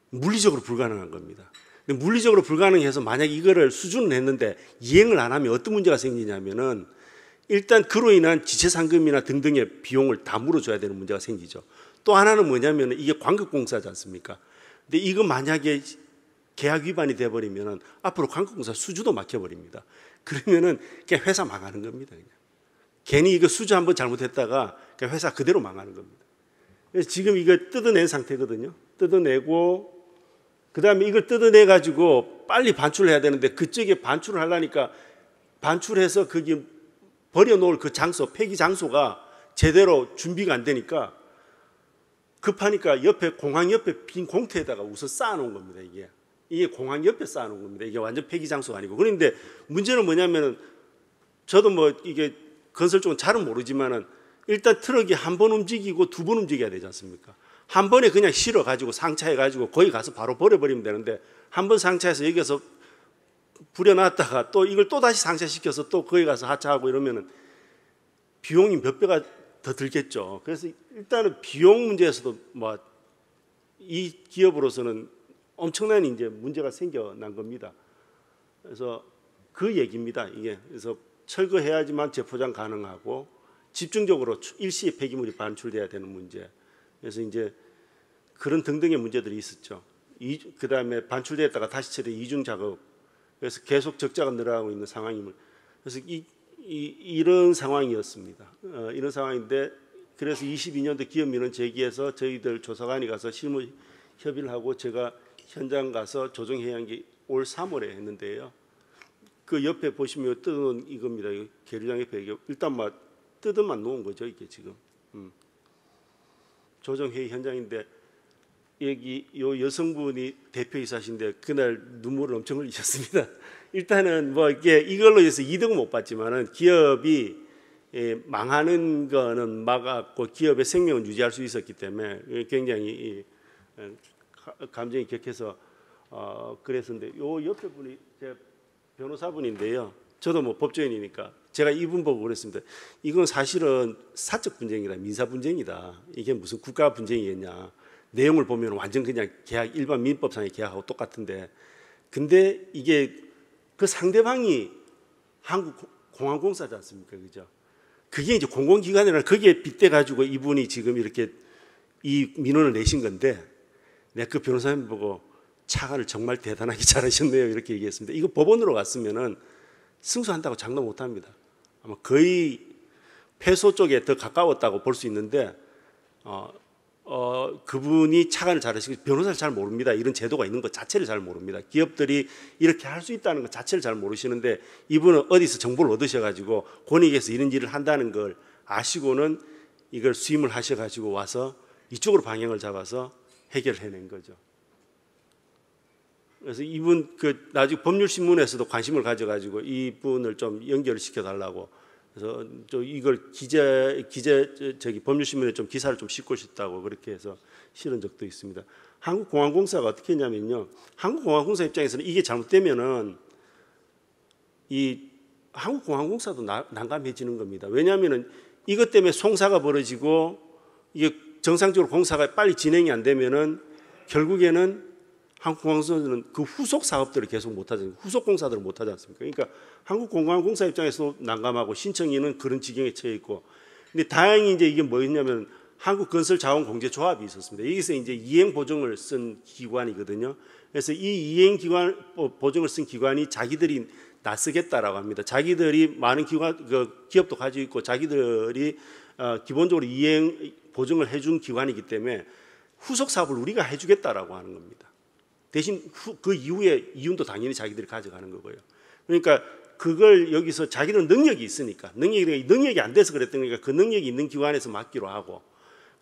물리적으로 불가능한 겁니다. 근데 물리적으로 불가능해서 만약 이거를 수준을 했는데 이행을 안 하면 어떤 문제가 생기냐면은, 일단 그로 인한 지체상금이나 등등의 비용을 다 물어줘야 되는 문제가 생기죠. 또 하나는 뭐냐면 이게 관급공사지 않습니까? 근데 이거 만약에 계약 위반이 돼버리면 앞으로 관급공사 수주도 막혀버립니다. 그러면은 그냥 회사 망하는 겁니다. 그냥. 괜히 이거 수주 한번 잘못했다가 그냥 회사 그대로 망하는 겁니다. 그래서 지금 이거 뜯어낸 상태거든요. 뜯어내고 그 다음에 이걸 뜯어내가지고 빨리 반출을 해야 되는데, 그쪽에 반출을 하려니까 반출해서 거기 버려놓을 그 장소, 폐기 장소가 제대로 준비가 안 되니까 급하니까 옆에, 공항 옆에 빈 공터에다가 우선 쌓아놓은 겁니다. 이게 공항 옆에 쌓아놓은 겁니다. 이게 완전 폐기 장소가 아니고. 그런데 문제는 뭐냐면은, 저도 뭐 이게 건설 쪽은 잘은 모르지만은 일단 트럭이 한 번 움직이고 두 번 움직여야 되지 않습니까? 한 번에 그냥 실어가지고 상차해가지고 거기 가서 바로 버려버리면 되는데, 한 번 상차해서 여기서 부려놨다가 또 이걸 또 다시 상차시켜서 또 거기 가서 하차하고 이러면은 비용이 몇 배가 더 들겠죠. 그래서 일단은 비용 문제에서도 뭐 이 기업으로서는 엄청난 이제 문제가 생겨난 겁니다. 그래서 그 얘기입니다. 이게 그래서 철거해야지만 재포장 가능하고 집중적으로 일시에 폐기물이 반출돼야 되는 문제. 그래서 이제 그런 등등의 문제들이 있었죠. 그 다음에 반출됐다가 다시 처리 이중 작업. 그래서 계속 적자가 늘어나고 있는 상황임을. 그래서 이런 상황이었습니다. 이런 상황인데, 그래서 22년도 기업민원 제기해서 저희들 조사관이 가서 실무 협의를 하고 제가 현장 가서 조정해야 한 게 올 3월에 했는데요. 그 옆에 보시면 뜯은 이겁니다. 계류장 옆에 일단 막 뜯어만 놓은 거죠. 이게 지금 조정회의 현장인데, 여기 요 여성분이 대표이사신데 그날 눈물을 엄청 흘리셨습니다. 일단은 뭐 이걸로 해서 이득은 못 봤지만은 기업이 망하는 거는 막았고 기업의 생명은 유지할 수 있었기 때문에 굉장히 감정이 격해서 그랬었는데, 요 옆에 분이 제 변호사분인데요. 저도 뭐 법조인이니까 제가 이분 보고 그랬습니다. 이건 사실은 사적 분쟁이다, 민사 분쟁이다. 이게 무슨 국가 분쟁이겠냐. 내용을 보면 완전 그냥 계약, 일반 민법상의 계약하고 똑같은데, 근데 이게 그 상대방이 한국공항공사지 않습니까? 그죠? 그게 이제 공공기관이라 거기에 빗대 가지고 이분이 지금 이렇게 이 민원을 내신 건데, 그 변호사님 보고 차관을 정말 대단하게 잘하셨네요 이렇게 얘기했습니다. 이거 법원으로 갔으면은 승소한다고 장담 못합니다. 아마 거의 패소 쪽에 더 가까웠다고 볼 수 있는데 그분이 차관을 잘하시고 변호사를 잘 모릅니다. 이런 제도가 있는 것 자체를 잘 모릅니다. 기업들이 이렇게 할 수 있다는 것 자체를 잘 모르시는데 이분은 어디서 정보를 얻으셔가지고 권익위에서 이런 일을 한다는 걸 아시고는 이걸 수임을 하셔가지고 와서 이쪽으로 방향을 잡아서 해결을 해낸 거죠. 그래서 이분 나중에 법률신문에서도 관심을 가져가지고 이분을 좀 연결을 시켜달라고 그래서 이걸 법률신문에 좀 기사를 좀 싣고 싶다고 그렇게 해서 실은 적도 있습니다. 한국공항공사가 어떻게 했냐면요. 한국공항공사 입장에서는 이게 잘못되면은 이 한국공항공사도 난감해지는 겁니다. 왜냐하면은 이것 때문에 송사가 벌어지고 이게 정상적으로 공사가 빨리 진행이 안 되면은 결국에는 한국공항공사는 그 후속 사업들을 계속 못하지, 후속 공사들을 못하지 않습니까? 그러니까 한국공항공사 입장에서 난감하고 신청인은 그런 지경에 처해 있고, 근데 다행히 이제 이게 뭐였냐면 한국건설자원공제조합이 있었습니다. 여기서 이제 이행 보증을 쓴 기관이거든요. 그래서 이 이행 기관 보증을 쓴 기관이 자기들이 나서겠다라고 합니다. 자기들이 많은 기업도 가지고 있고 자기들이 기본적으로 이행 보증을 해준 기관이기 때문에 후속 사업을 우리가 해주겠다라고 하는 겁니다. 대신 그 이후에 이윤도 당연히 자기들이 가져가는 거고요. 그러니까 그걸 여기서 자기들은 능력이 있으니까 능력이 안 돼서 그랬던 거니까 그 능력이 있는 기관에서 맡기로 하고,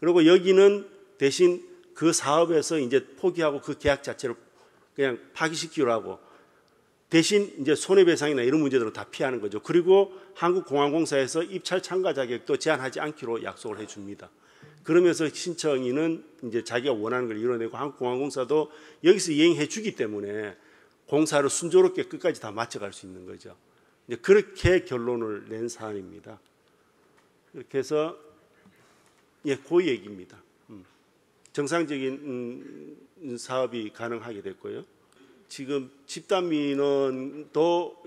그리고 여기는 대신 그 사업에서 이제 포기하고 그 계약 자체를 그냥 파기시키기로 하고 대신 이제 손해배상이나 이런 문제들은 다 피하는 거죠. 그리고 한국공항공사에서 입찰 참가 자격도 제한하지 않기로 약속을 해줍니다. 그러면서 신청인은 이제 자기가 원하는 걸 이뤄내고 한국공항공사도 여기서 이행해 주기 때문에 공사를 순조롭게 끝까지 다 마쳐갈 수 있는 거죠. 이제 그렇게 결론을 낸 사안입니다. 그렇게 해서 그 얘기입니다. 정상적인 사업이 가능하게 됐고요. 지금 집단민원도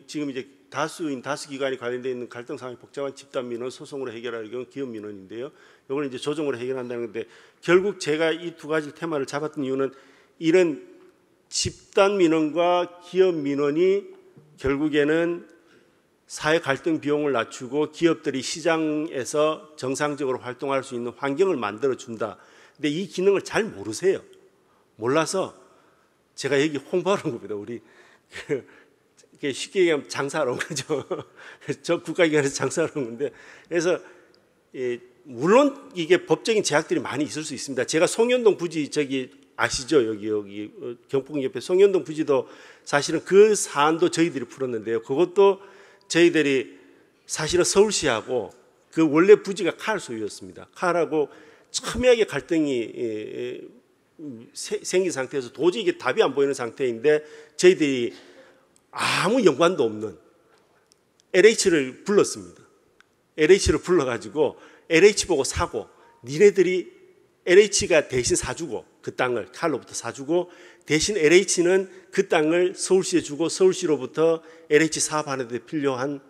지금 이제 다수 기관이 관련되어 있는 갈등 상황이 복잡한 집단민원 소송으로 해결할 경우 기업민원인데요. 이걸 이제 조정으로 해결한다는 건데, 결국 제가 이 두 가지 테마를 잡았던 이유는 이런 집단민원과 기업민원이 결국에는 사회 갈등 비용을 낮추고 기업들이 시장에서 정상적으로 활동할 수 있는 환경을 만들어 준다. 근데 이 기능을 잘 모르세요. 몰라서 제가 여기 홍보하는 겁니다. 우리 쉽게 얘기하면 장사하러 온 거죠. 저 국가기관에서 장사하러 온 건데, 그래서 물론 이게 법적인 제약들이 많이 있을 수 있습니다. 제가 송현동 부지 아시죠? 여기 경북 옆에 송현동 부지도 사실은 그 사안도 저희들이 풀었는데요. 그것도 저희들이 사실은 서울시하고 그 원래 부지가 칼 소유였습니다. 칼하고 첨예하게 갈등이 생긴 상태에서 도저히 이게 답이 안 보이는 상태인데 저희들이 아무 연관도 없는 LH를 불렀습니다. LH를 불러가지고 LH 보고 사고, 니네들이 LH가 대신 사주고 그 땅을 칼로부터 사주고 대신 LH는 그 땅을 서울시에 주고 서울시로부터 LH 사업하는 데 필요한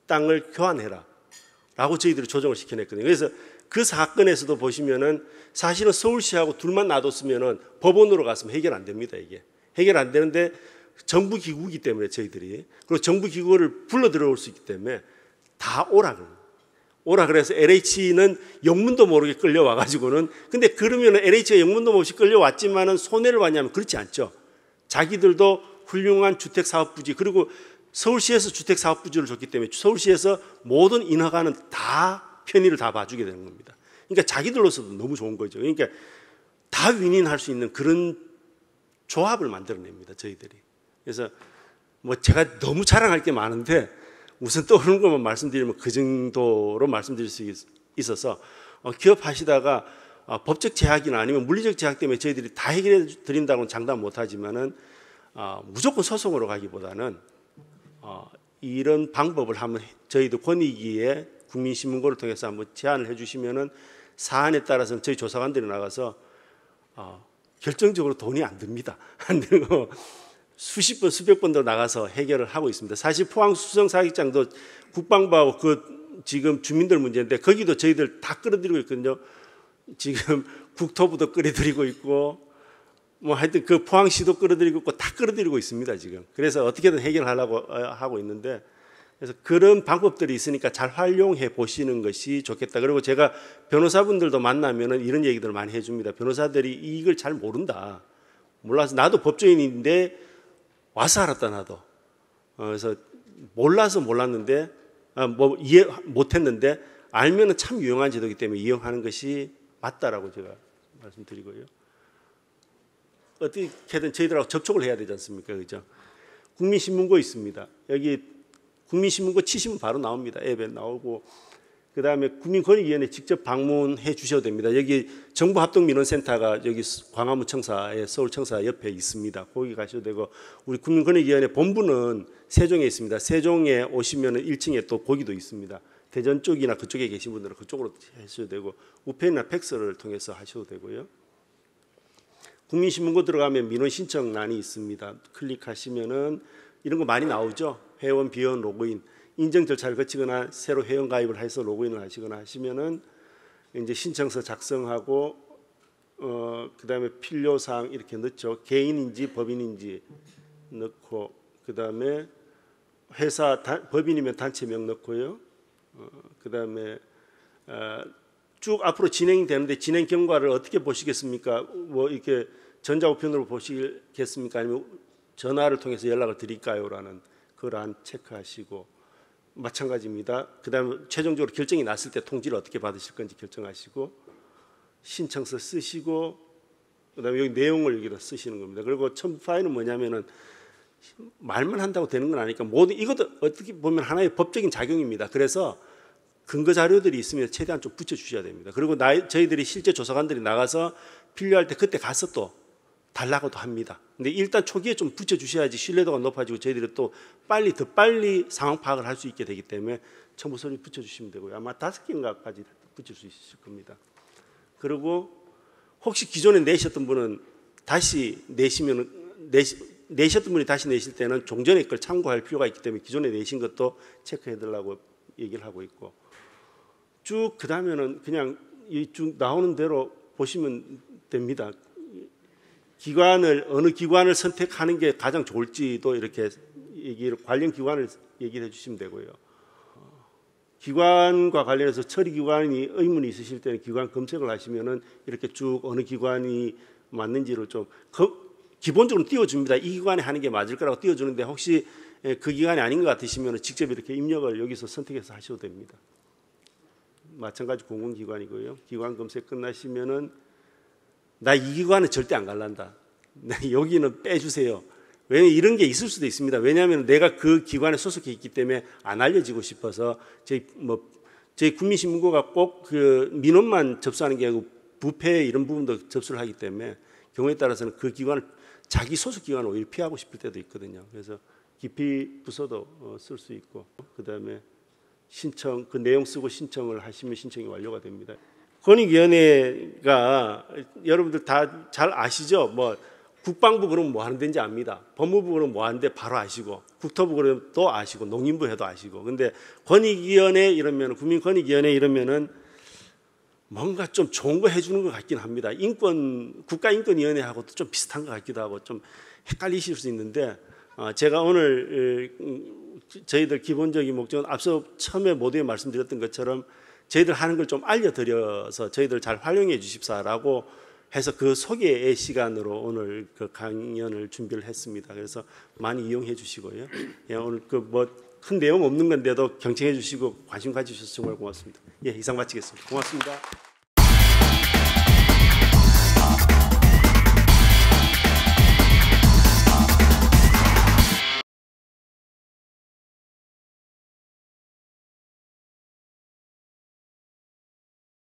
땅을 교환해라 라고 저희들이 조정을 시켜냈거든요. 그래서 그 사건에서도 보시면은 사실은 서울시하고 둘만 놔뒀으면은 법원으로 갔으면 해결 안 됩니다. 이게 해결 안 되는데 정부 기구이기 때문에 저희들이, 그리고 정부 기구를 불러 들어올 수 있기 때문에 다 오라 그래서 LH는 영문도 모르게 끌려와 가지고는, 근데 그러면 LH가 영문도 없이 끌려왔지만은 손해를 봤냐면 그렇지 않죠. 자기들도 훌륭한 주택 사업 부지, 그리고 서울시에서 주택 사업 부지를 줬기 때문에 서울시에서 모든 인허가는 다 편의를 다 봐주게 되는 겁니다. 그러니까 자기들로서도 너무 좋은 거죠. 그러니까 다 윈윈할 수 있는 그런 조합을 만들어냅니다, 저희들이. 그래서 뭐 제가 너무 자랑할 게 많은데 우선 떠오르는 것만 말씀드리면 그 정도로 말씀드릴 수 있어서 기업하시다가 법적 제약이나 아니면 물리적 제약 때문에 저희들이 다 해결해 드린다고는 장담 못하지만은 무조건 소송으로 가기보다는 이런 방법을 한번 저희도 권익위에 국민신문고를 통해서 한번 제안을 해주시면은 사안에 따라서는 저희 조사관들이 나가서 결정적으로 돈이 안 듭니다. 안 들고 수십 번, 수백 번도 나가서 해결을 하고 있습니다. 사실 포항 수성사격장도 국방부하고 그 지금 주민들 문제인데 거기도 저희들 다 끌어들이고 있거든요. 지금 국토부도 끌어들이고 있고 뭐 하여튼 그 포항시도 끌어들이고 있고 다 끌어들이고 있습니다 지금. 그래서 어떻게든 해결하려고 하고 있는데, 그래서 그런 방법들이 있으니까 잘 활용해 보시는 것이 좋겠다. 그리고 제가 변호사분들도 만나면은 이런 얘기들을 많이 해줍니다. 변호사들이 이걸 잘 모른다. 몰라서, 나도 법조인인데 와서 알았다 나도. 그래서 몰라서 몰랐는데 뭐 이해 못했는데 알면은 참 유용한 제도이기 때문에 이용하는 것이 맞다라고 제가 말씀드리고요. 어떻게든 저희들하고 접촉을 해야 되지 않습니까? 그죠? 국민신문고 있습니다. 여기 국민신문고 치시면 바로 나옵니다. 앱에 나오고, 그 다음에 국민권익위원회 직접 방문해 주셔도 됩니다. 여기 정부합동민원센터가 여기 광화문 청사에, 서울 청사 옆에 있습니다. 거기 가셔도 되고, 우리 국민권익위원회 본부는 세종에 있습니다. 세종에 오시면 1층에 또 거기도 있습니다. 대전 쪽이나 그쪽에 계신 분들은 그쪽으로 하셔도 되고, 우편이나 팩스를 통해서 하셔도 되고요. 국민신문고 들어가면 민원 신청란이 있습니다. 클릭하시면은 이런 거 많이 나오죠. 회원, 비원, 로그인, 인증 절차를 거치거나 새로 회원 가입을 해서 로그인을 하시거나 하시면은 이제 신청서 작성하고 그다음에 필요 사항 이렇게 넣죠. 개인인지 법인인지 넣고, 그다음에 회사 법인이면 단체명 넣고요. 그다음에 쭉 앞으로 진행되는데 진행 경과를 어떻게 보시겠습니까? 뭐 이렇게 전자우편으로 보시겠습니까? 아니면 전화를 통해서 연락을 드릴까요?라는 그걸 체크하시고, 마찬가지입니다. 그다음에 최종적으로 결정이 났을 때 통지를 어떻게 받으실 건지 결정하시고, 신청서 쓰시고, 그다음에 여기 내용을 여기다 쓰시는 겁니다. 그리고 첨부 파일은 뭐냐면은 말만 한다고 되는 건 아니니까 모든 이것도 어떻게 보면 하나의 법적인 작용입니다. 그래서 근거 자료들이 있으면 최대한 좀 붙여주셔야 됩니다. 그리고 저희들이 실제 조사관들이 나가서 필요할 때 그때 가서 또 달라고도 합니다. 근데 일단 초기에 좀 붙여주셔야지 신뢰도가 높아지고 저희들이 또 더 빨리 상황 파악을 할 수 있게 되기 때문에 첨부 서류 붙여주시면 되고요. 아마 5개인가까지 붙일 수 있을 겁니다. 그리고 혹시 기존에 내셨던 분은 다시 내셨던 분이 다시 내실 때는 종전의 걸 참고할 필요가 있기 때문에 기존에 내신 것도 체크해달라고 얘기를 하고 있고, 쭉 그 다음에는 그냥 쭉 나오는 대로 보시면 됩니다. 어느 기관을 선택하는 게 가장 좋을지도 이렇게 관련 기관을 얘기를 해주시면 되고요. 기관과 관련해서 처리기관이 의문이 있으실 때는 기관 검색을 하시면은 이렇게 쭉 어느 기관이 맞는지를 좀 기본적으로 띄워줍니다. 이 기관에 하는 게 맞을 거라고 띄워주는데, 혹시 그 기관이 아닌 것 같으시면 직접 이렇게 입력을 여기서 선택해서 하셔도 됩니다. 마찬가지 공공기관이고요. 기관 검색 끝나시면은 나 이 기관은 절대 안 갈란다. 여기는 빼주세요. 왜냐하면 이런 게 있을 수도 있습니다. 왜냐하면 내가 그 기관에 소속해 있기 때문에 안 알려지고 싶어서 저희 국민신문고가 꼭 그 민원만 접수하는 게 아니고 부패 이런 부분도 접수를 하기 때문에 경우에 따라서는 그 기관을 자기 소속 기관을 오히려 피하고 싶을 때도 있거든요. 그래서 기피 부서도 쓸 수 있고, 그다음에 신청 그 내용 쓰고 신청을 하시면 신청이 완료가 됩니다. 권익위원회가 여러분들 다 잘 아시죠? 뭐 국방부 그러면 뭐 하는 데인지 압니다. 법무부 그러면 뭐 하는데 바로 아시고, 국토부 그러면 또 아시고, 농림부 해도 아시고. 근데 권익위원회 이러면, 국민권익위원회 이러면은 뭔가 좀 좋은 거 해주는 것 같긴 합니다. 국가인권위원회하고도 좀 비슷한 것 같기도 하고 좀 헷갈리실 수 있는데, 제가 오늘 저희들 기본적인 목적은 앞서 처음에 모두에 말씀드렸던 것처럼 저희들 하는 걸 좀 알려드려서 저희들 잘 활용해 주십사라고 해서 그 소개의 시간으로 오늘 그 강연을 준비를 했습니다. 그래서 많이 이용해 주시고요. 예, 오늘 그 뭐 큰 내용 없는 건데도 경청해 주시고 관심 가지셔서 정말 고맙습니다. 예, 이상 마치겠습니다. 고맙습니다.